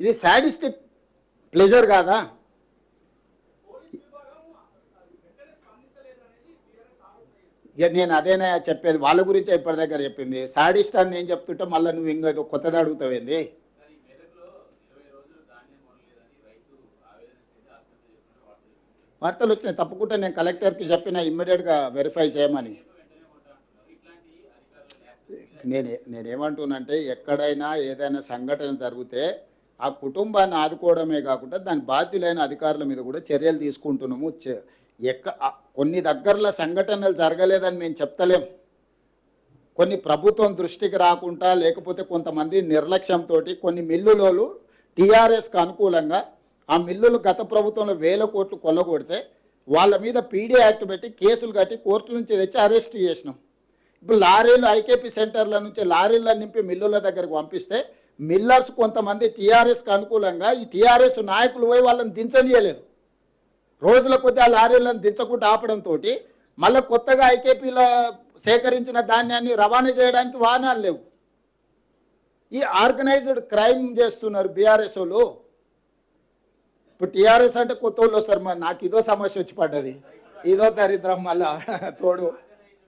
ఇది sadistic pleasure కాదా? నేను అదేనా చెప్పేది, వాళ్ళ గురించి ఇప్పటి దగ్గర చెప్పింది. సాడిస్ట్ అని నేను చెప్తుంటే మళ్ళీ నువ్వు ఇంకా కొత్తది అడుగుతావేంది? వార్తలు వచ్చినాయి, తప్పకుండా నేను కలెక్టర్కి చెప్పిన ఇమ్మీడియట్గా వెరిఫై చేయమని. నేనేమంటున్నానంటే ఎక్కడైనా ఏదైనా సంఘటన జరిగితే ఆ కుటుంబాన్ని ఆదుకోవడమే కాకుండా దాని బాధ్యులైన అధికారుల మీద కూడా చర్యలు తీసుకుంటున్నాము. కొన్ని దగ్గరలో సంఘటనలు జరగలేదని మేము చెప్తలేం. కొన్ని ప్రభుత్వం దృష్టికి రాకుండా లేకపోతే కొంతమంది నిర్లక్ష్యంతో కొన్ని మిల్లులోలు టీఆర్ఎస్కి అనుకూలంగా ఆ మిల్లులు గత ప్రభుత్వంలో 1000 కోట్లు కొల్లగొడితే వాళ్ళ మీద పీడీ యాక్ట్ పెట్టి కేసులు కట్టి కోర్టు నుంచి తెచ్చి అరెస్ట్ చేసినాం. ఇప్పుడు లారీలు ఐకేపీ సెంటర్ల నుంచి లారీల నింపి మిల్లుల దగ్గరకు పంపిస్తే మిల్లర్స్ కొంతమంది టీఆర్ఎస్కి అనుకూలంగా ఈ టీఆర్ఎస్ నాయకులు పోయి వాళ్ళని దించనీయలేదు. రోజుల కొద్ది ఆ లారీలను దించకుండా ఆపడంతో మళ్ళీ కొత్తగా ఐకేపీలో సేకరించిన ధాన్యాన్ని రవాణా చేయడానికి వాహనాలు లేవు. ఈ ఆర్గనైజ్డ్ క్రైమ్ చేస్తున్నారు బీఆర్ఎస్ వాళ్ళు. ఇప్పుడు టీఆర్ఎస్ అంటే కొత్త వాళ్ళు వస్తారు, మరి నాకు ఇదో సమస్య వచ్చి పడ్డది, ఇదో దరిద్రం మళ్ళా తోడు.